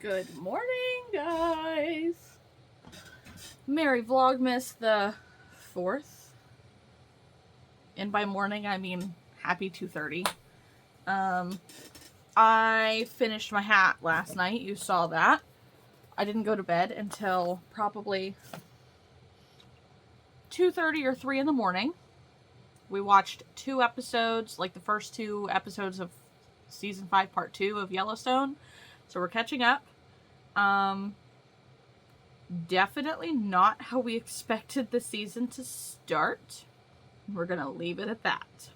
Good morning, guys. Merry Vlogmas the 4th. And by morning, I mean happy 2:30. I finished my hat last night. You saw that. I didn't go to bed until probably 2:30 or 3 in the morning. We watched 2 episodes, like the first 2 episodes of season 5 part 2 of Yellowstone. So we're catching up. Definitely not how we expected the season to start. We're gonna leave it at that.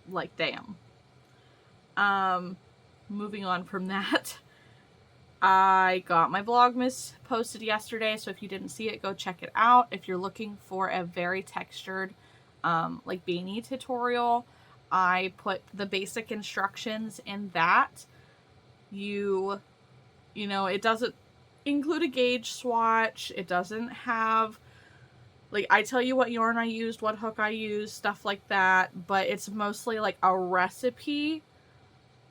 Like, damn. Moving on from that, I got my Vlogmas posted yesterday, so if you didn't see it, go check it out. If you're looking for a very textured, like beanie tutorial, I put the basic instructions in that. You know, it doesn't include a gauge swatch. It doesn't have, like, I tell you what yarn I used, what hook I used, stuff like that, but it's mostly like a recipe.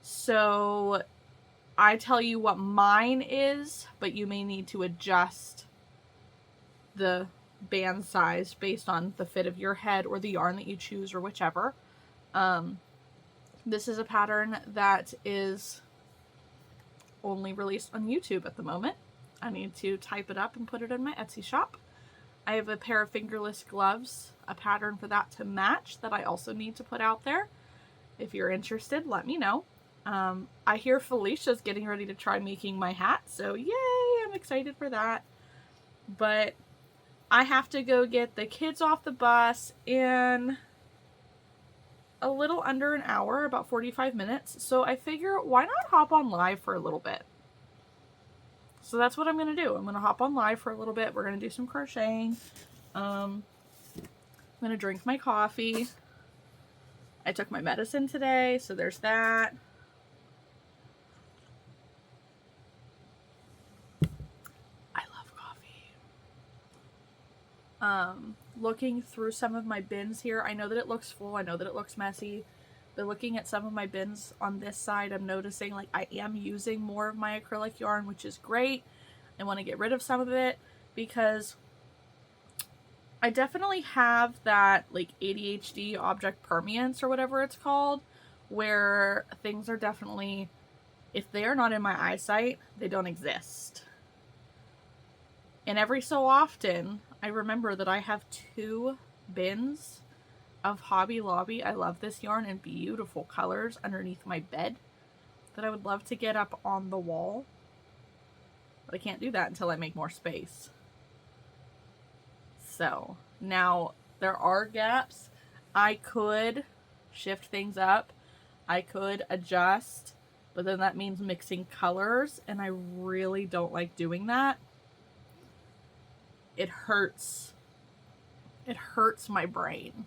So I tell you what mine is, but you may need to adjust the band size based on the fit of your head or the yarn that you choose or whichever. This is a pattern that is only released on YouTube at the moment. I need to type it up and put it in my Etsy shop. I have a pair of fingerless gloves, a pattern for that to match that I also need to put out there. If you're interested, let me know. I hear Felicia's getting ready to try making my hat, so yay, I'm excited for that. But I have to go get the kids off the bus in a little under an hour, about 45 minutes, so I figure why not hop on live for a little bit. So that's what I'm going to do. I'm going to hop on live for a little bit. We're going to do some crocheting. I'm going to drink my coffee. I took my medicine today, so there's that. I love coffee. Looking through some of my bins here, I know that it looks full. I know that it looks messy. But looking at some of my bins on this side, I'm noticing like I am using more of my acrylic yarn, which is great. I want to get rid of some of it because I definitely have that like ADHD object permanence or whatever it's called, where things are definitely, if they are not in my eyesight, they don't exist. And every so often, I remember that I have 2 bins of Hobby Lobby. I love this yarn in beautiful colors underneath my bed that I would love to get up on the wall. But I can't do that until I make more space. So now there are gaps. I could shift things up. I could adjust, but then that means mixing colors, and I really don't like doing that. It hurts. It hurts my brain.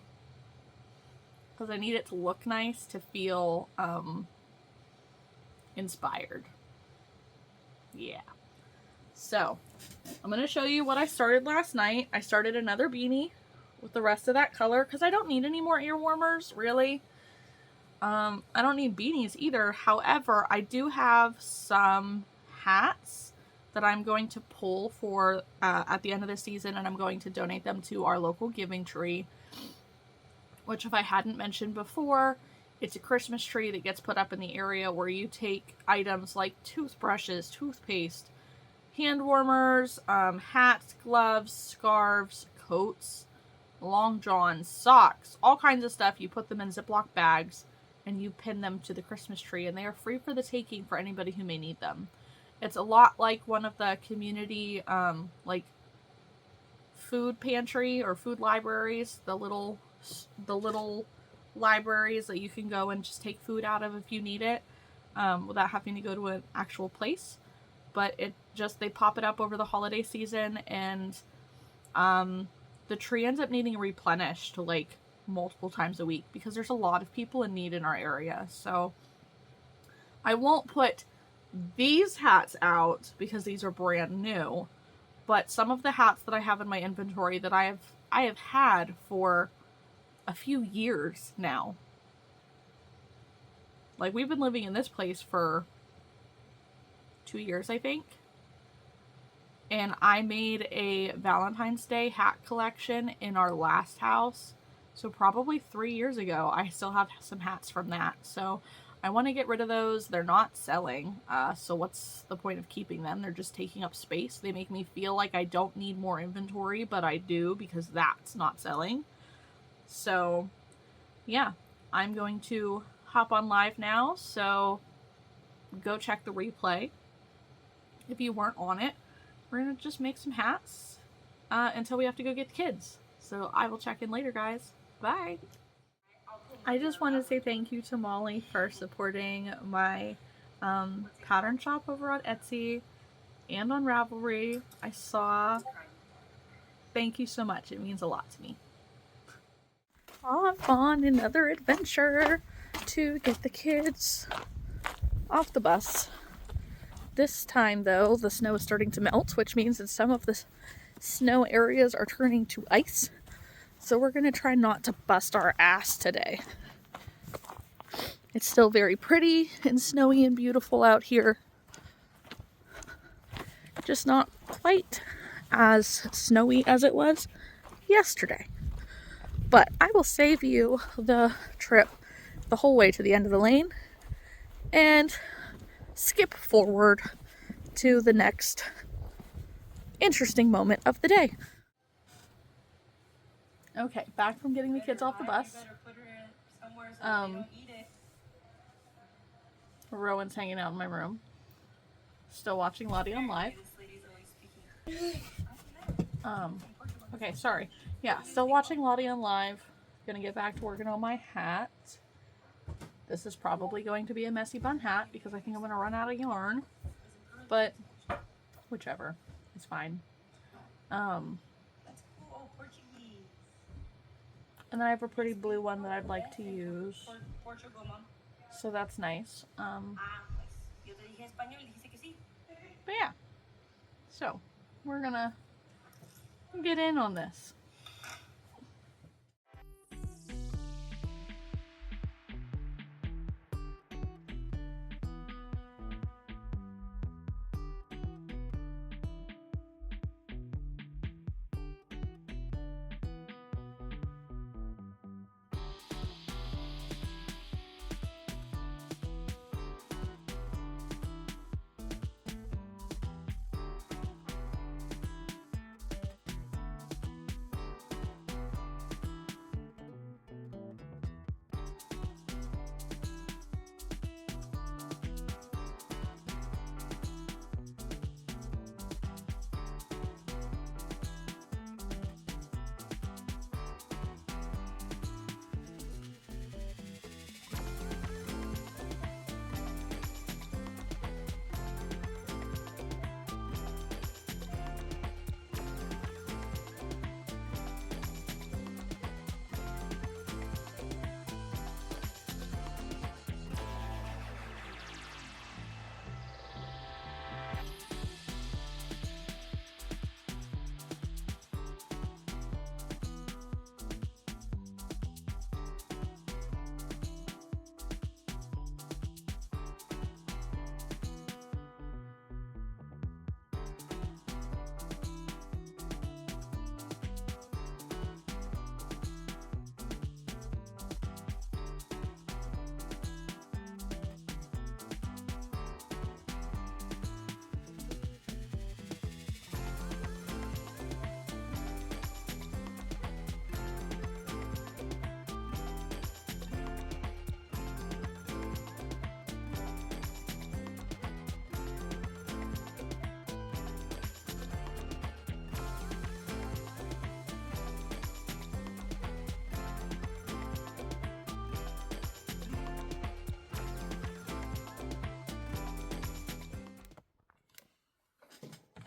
Because I need it to look nice, to feel inspired. Yeah. So, I'm going to show you what I started last night. I started another beanie with the rest of that color because I don't need any more ear warmers, really. I don't need beanies either. However, I do have some hats that I'm going to pull for at the end of the season, and I'm going to donate them to our local giving tree. Which, if I hadn't mentioned before, it's a Christmas tree that gets put up in the area where you take items like toothbrushes, toothpaste, hand warmers, hats, gloves, scarves, coats, long johns, socks, all kinds of stuff. You put them in Ziploc bags and you pin them to the Christmas tree, and they are free for the taking for anybody who may need them. It's a lot like one of the community, like, food pantry or food libraries, the little libraries that you can go and just take food out of if you need it, without having to go to an actual place. But they pop it up over the holiday season, and the tree ends up needing replenished like multiple times a week because there's a lot of people in need in our area. So I won't put these hats out because these are brand new, but some of the hats that I have in my inventory that I have had for a few years now. Like, we've been living in this place for 2 years, I think. And I made a Valentine's Day hat collection in our last house. So probably 3 years ago. I still have some hats from that. So I want to get rid of those. They're not selling. So what's the point of keeping them? They're just taking up space. They make me feel like I don't need more inventory, but I do because that's not selling. So yeah, I'm going to hop on live now. So go check the replay if you weren't on it. We're going to just make some hats until we have to go get the kids. So I will check in later, guys. Bye. I just want to say thank you to Molly for supporting my pattern shop over on Etsy and on Ravelry. I saw. Thank you so much. It means a lot to me. Off on another adventure to get the kids off the bus. This time, though, the snow is starting to melt, which means that some of the snow areas are turning to ice. So we're going to try not to bust our ass today. It's still very pretty and snowy and beautiful out here. Just not quite as snowy as it was yesterday. But I will save you the trip the whole way to the end of the lane and skip forward to the next interesting moment of the day. Okay, back from getting the kids off the bus. Rowan's hanging out in my room. Still watching Lottie on live. Okay, sorry. Yeah, still watching Lottie on live. Gonna get back to working on my hat. This is probably going to be a messy bun hat because I think I'm gonna run out of yarn. But whichever, it's fine. And then I have a pretty blue one that I'd like to use. So that's nice. But yeah. So, we're gonna get in on this.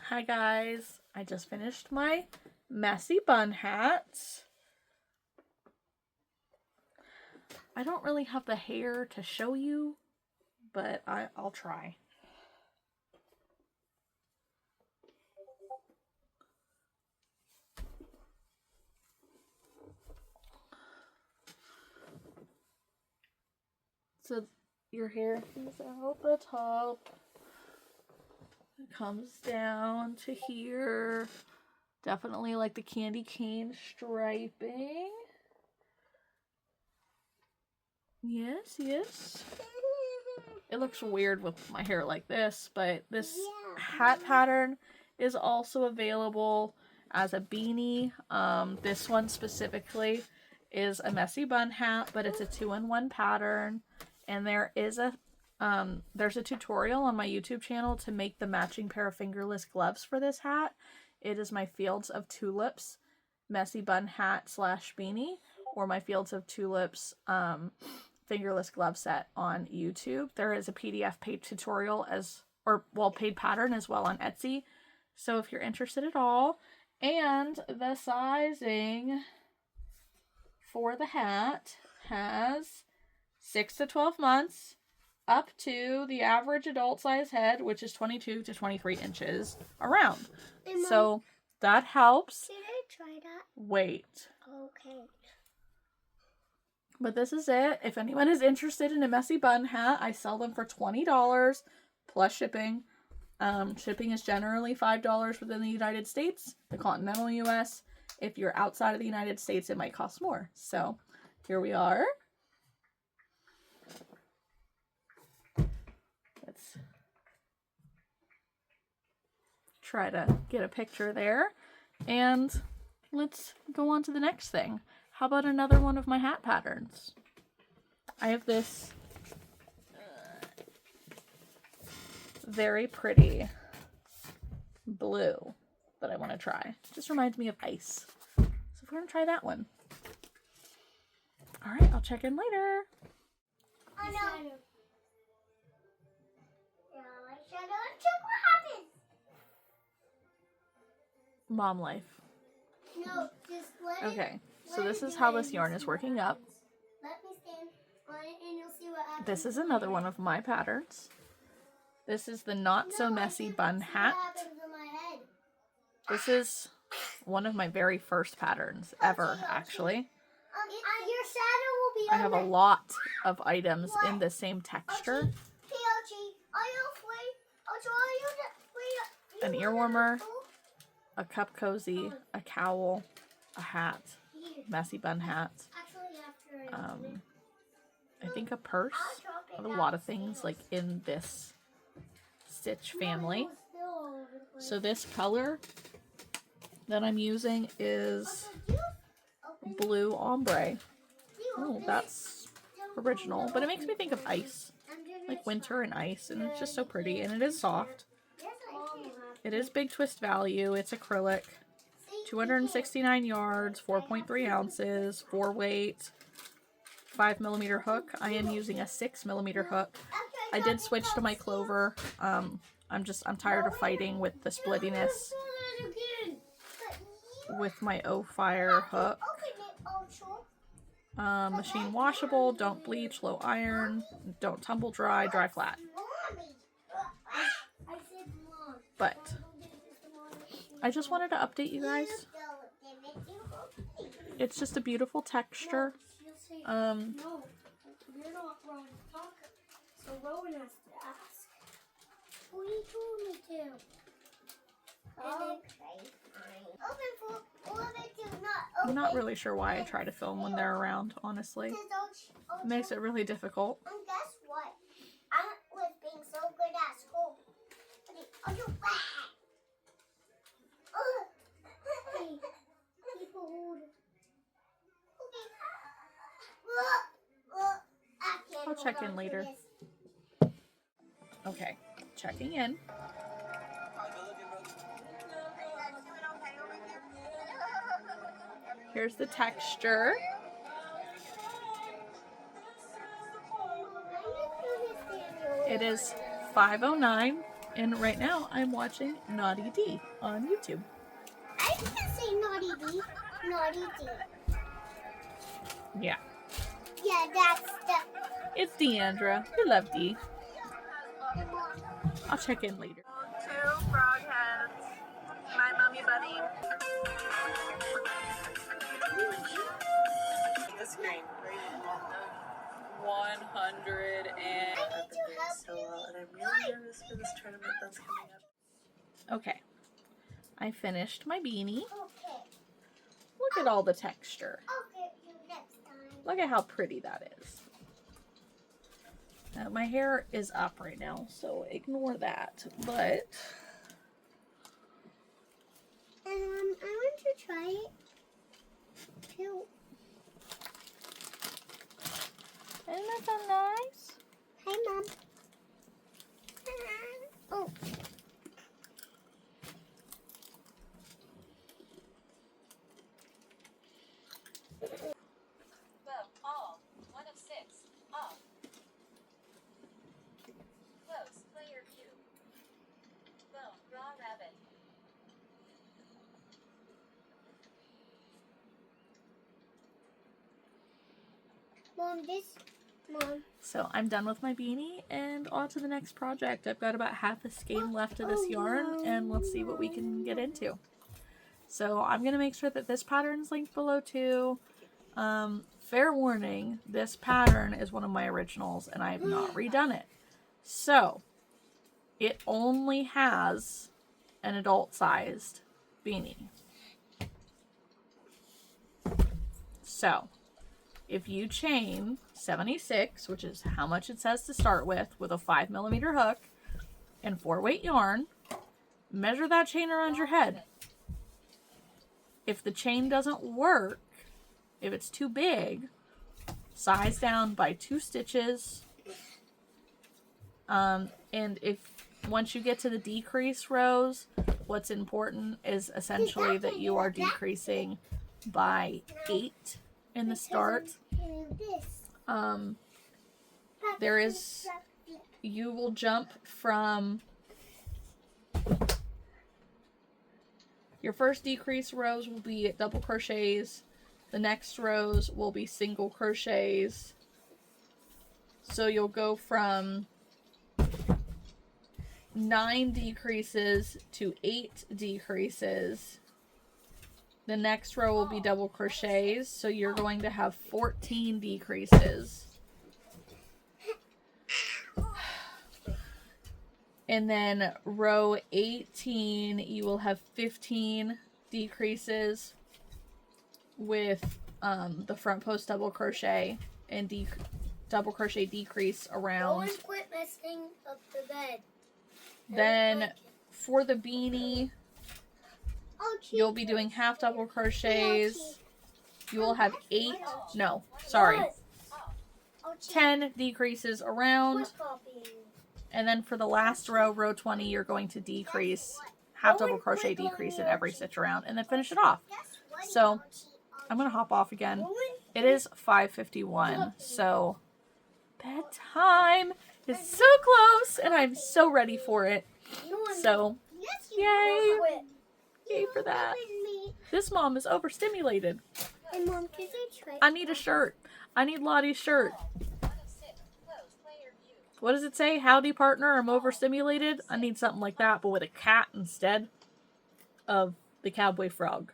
Hi guys, I just finished my messy bun hat. I don't really have the hair to show you, but I'll try. So your hair is out the top. It comes down to here. Definitely like the candy cane striping. Yes, yes. It looks weird with my hair like this, but this hat pattern is also available as a beanie. This one specifically is a messy bun hat, but it's a 2-in-1 pattern. And there is a there's a tutorial on my YouTube channel to make the matching pair of fingerless gloves for this hat. It is my Fields of Tulips messy bun hat / beanie, or my Fields of Tulips fingerless glove set on YouTube. There is a PDF paid tutorial paid pattern as well on Etsy. So if you're interested at all, and the sizing for the hat has 6 to 12 months up to the average adult size head, which is 22 to 23 inches around. Hey, Mom, so that helps. Can I try that? Wait. Okay. But this is it. If anyone is interested in a messy bun hat, I sell them for $20 plus shipping. Shipping is generally $5 within the United States, the continental US. If you're outside of the United States, it might cost more. So here we are. Let's try to get a picture there. And let's go on to the next thing. How about another one of my hat patterns? I have this very pretty blue that I want to try. It just reminds me of ice. So we're going to try that one. All right, I'll check in later. Oh no. Check what happens. Mom life. No, just let it. Okay, so this is how this yarn is working up. Let me stand on it and you'll see what happens. This is another one of my patterns. This is the Not So Messy Bun Hat. This is one of my very first patterns ever, actually. Your shadow will be I have a lot of items in the same texture. An ear warmer, a cup cozy, a cowl, a hat, messy bun hat, I think a purse. I have a lot of things like in this stitch family. So this color that I'm using is blue ombre. Oh, that's original, but it makes me think of ice, like winter and ice, and it's just so pretty, and it is soft. It is big twist value. It's acrylic, 269 yards, 4.3 ounces, 4 weight, 5mm hook. I am using a 6mm hook. I did switch to my clover. I'm tired of fighting with the splittiness with my O-Fire hook. Machine washable, don't bleach, low iron, don't tumble dry, dry flat. But I just wanted to update you guys. It's just a beautiful texture. No, you're not wrong to talk. So Rowan has to ask. Who you told me to? I'm not really sure why I try to film when they're around, honestly. It makes it really difficult. And guess what? I was being so good at school. Are you back? Hey, people hold. I'll check in later. Okay, checking in. Here's the texture. It is 5:09, and right now I'm watching Naughty D on YouTube. I didn't say Naughty D. Naughty D. Yeah. Yeah, that's the... It's Deandra. We love D. I'll check in later. 2 frog heads. My mummy buddy. The screen. 100 and... I need to help you. And I'm really nervous for this tournament that's coming up. Okay, I finished my beanie. Okay. Look at all the texture. I'll get you next time. Look at how pretty that is. My hair is up right now, so ignore that. But I want to try it too. isn't that so nice? Hi, Mom. Oh. Bow, all, 1 of 6, off. Close, player view. Bone, raw rabbit. Mom. So I'm done with my beanie and on to the next project. I've got about half a skein left of this yarn and let's see what we can get into. So I'm going to make sure that this pattern is linked below too. Fair warning, this pattern is one of my originals and I have not redone it. So it only has an adult sized beanie. So if you chain 76, which is how much it says to start with a 5mm hook and 4-weight yarn, measure that chain around your head. If the chain doesn't work, if it's too big, size down by 2 stitches. And if once you get to the decrease rows, what's important is essentially that you are decreasing by 8 in the start. You will jump from your first decrease rows will be double crochets. The next rows will be single crochets. So you'll go from 9 decreases to 8 decreases. The next row will be double crochets, so you're going to have 14 decreases. And then row 18, you will have 15 decreases with the front post double crochet and double crochet decrease around. Quit messing up the bed. Then for the beanie, you'll be doing half double crochets. You will have 10 decreases around. And then for the last row, row 20, you're going to decrease, half double crochet decrease in every stitch around, and then finish it off. So I'm going to hop off again. It is 5:51, so bedtime is so close, and I'm so ready for it. So, yay! Yay for that. This mom is overstimulated. Hey, Mom, can I try? I need a shirt. I need Lottie's shirt. 1 of 6, close, player view. What does it say? Howdy, partner, I'm overstimulated. I need something like that, but with a cat instead of the cowboy frog.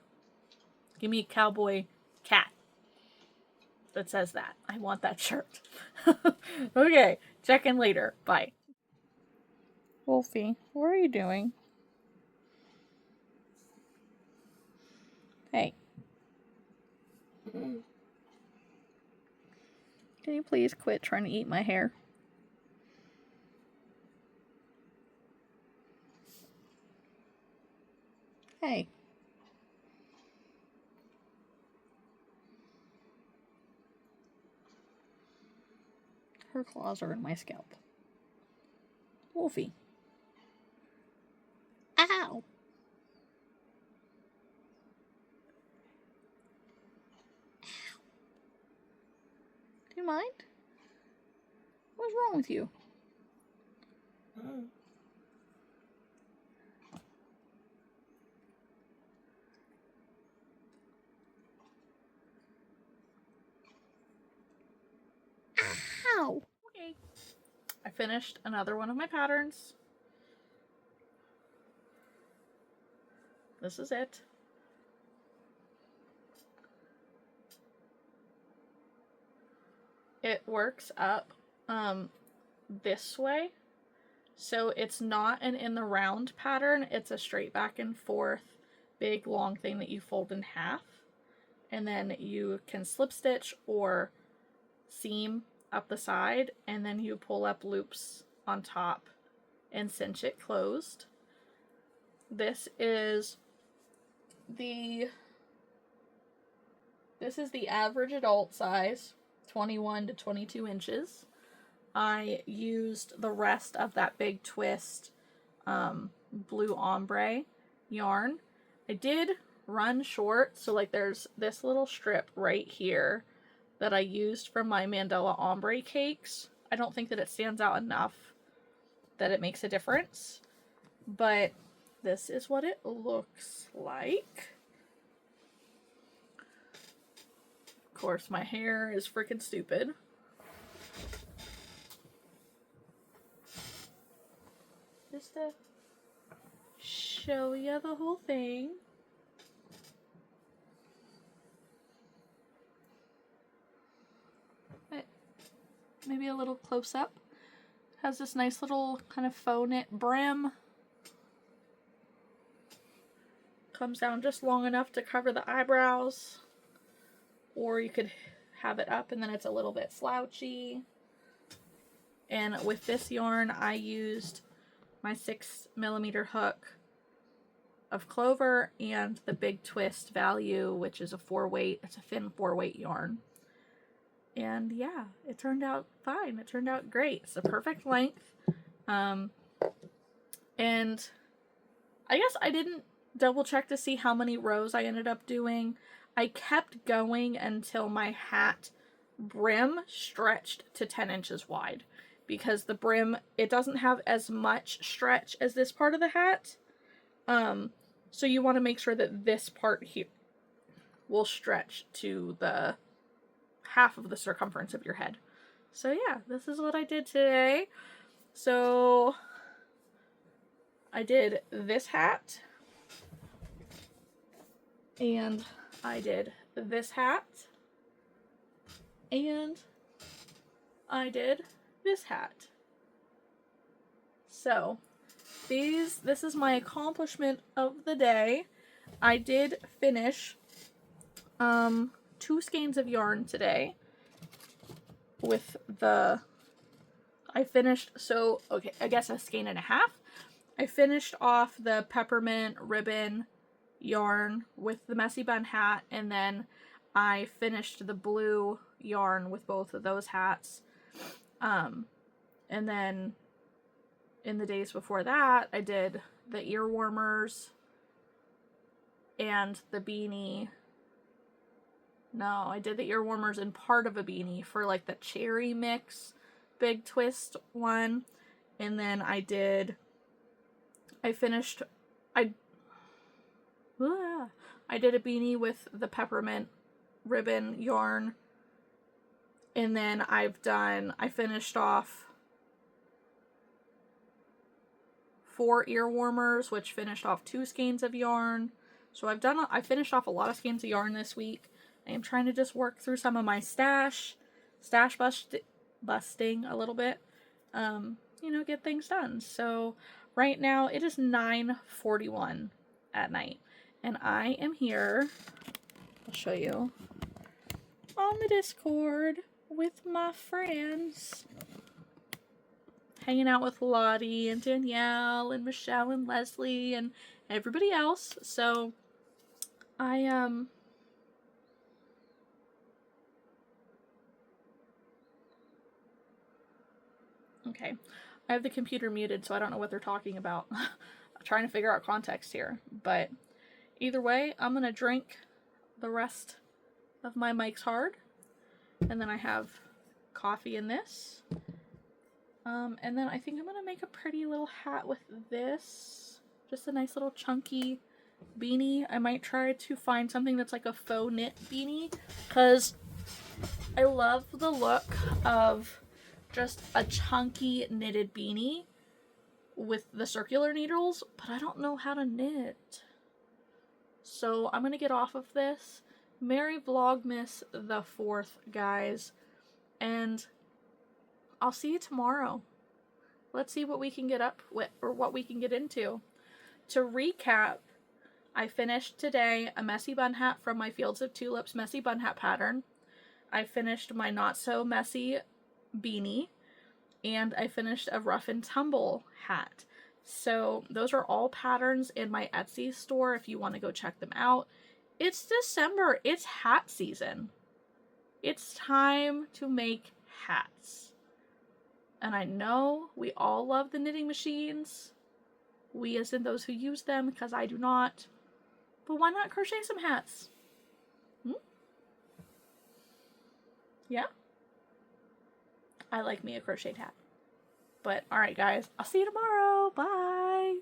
Give me a cowboy cat that says that. I want that shirt. Okay, check in later. Bye. Wolfie, what are you doing? Hey. Can you please quit trying to eat my hair? Hey. Her claws are in my scalp. Wolfie. Ow! Do you mind? What's wrong with you? Ow! Okay. I finished another one of my patterns. This is it. It works up this way. So it's not an in the round pattern, it's a straight back and forth big long thing that you fold in half, and then you can slip stitch or seam up the side, and then you pull up loops on top and cinch it closed. This is the average adult size, 21 to 22 inches. I used the rest of that big twist blue ombre yarn. I did run short, so like there's this little strip right here that I used from my Mandela ombre cakes. I don't think that it stands out enough that it makes a difference, but this is what it looks like. Of course, my hair is freaking stupid. Just to show you the whole thing. Maybe a little close up. Has this nice little kind of faux knit brim. Comes down just long enough to cover the eyebrows. Or you could have it up and then it's a little bit slouchy. And with this yarn, I used my 6mm hook of clover and the big twist value, which is a 4-weight. It's a thin 4-weight yarn. And yeah, it turned out fine. It turned out great. It's the perfect length. And I guess I didn't double check to see how many rows I ended up doing. I kept going until my hat brim stretched to 10 inches wide, because the brim, it doesn't have as much stretch as this part of the hat. So you want to make sure that this part here will stretch to the half of the circumference of your head. So yeah, this is what I did today. So I did this hat, and I did this hat, and I did this hat. So this is my accomplishment of the day. I did finish 2 skeins of yarn today with the, I finished, so okay, I guess a skein and a half. I finished off the peppermint ribbon yarn with the messy bun hat, and then I finished the blue yarn with both of those hats. And then in the days before that, I did the ear warmers and the beanie. No, I did the ear warmers and part of a beanie for like the cherry mix big twist one. And then I did a beanie with the peppermint ribbon yarn. And then I finished off 4 ear warmers, which finished off 2 skeins of yarn. So I finished off a lot of skeins of yarn this week. I am trying to just work through some of my stash busting a little bit, you know, get things done. So right now it is 9:41 at night, and I am here, I'll show you, on the Discord with my friends, hanging out with Lottie and Danielle and Michelle and Leslie and everybody else. So okay, I have the computer muted, so I don't know what they're talking about. I'm trying to figure out context here. But either way, I'm going to drink the rest of my Mike's Hard. And then I have coffee in this. And then I think I'm going to make a pretty little hat with this. Just a nice little chunky beanie. I might try to find something that's like a faux knit beanie, because I love the look of just a chunky knitted beanie with the circular needles, but I don't know how to knit. So I'm gonna get off of this. Merry Vlogmas the 4th, guys, and I'll see you tomorrow. let's see what we can get up with, or what we can get into. To recap, I finished today a messy bun hat from my Fields of Tulips messy bun hat pattern. I finished my not so messy beanie, and I finished a rough and tumble hat. So those are all patterns in my Etsy store if you want to go check them out. It's December. It's hat season. It's time to make hats. And I know we all love the knitting machines. We as in those who use them, because I do not. But why not crochet some hats? Yeah? I like me a crocheted hat. But alright guys, I'll see you tomorrow. Bye!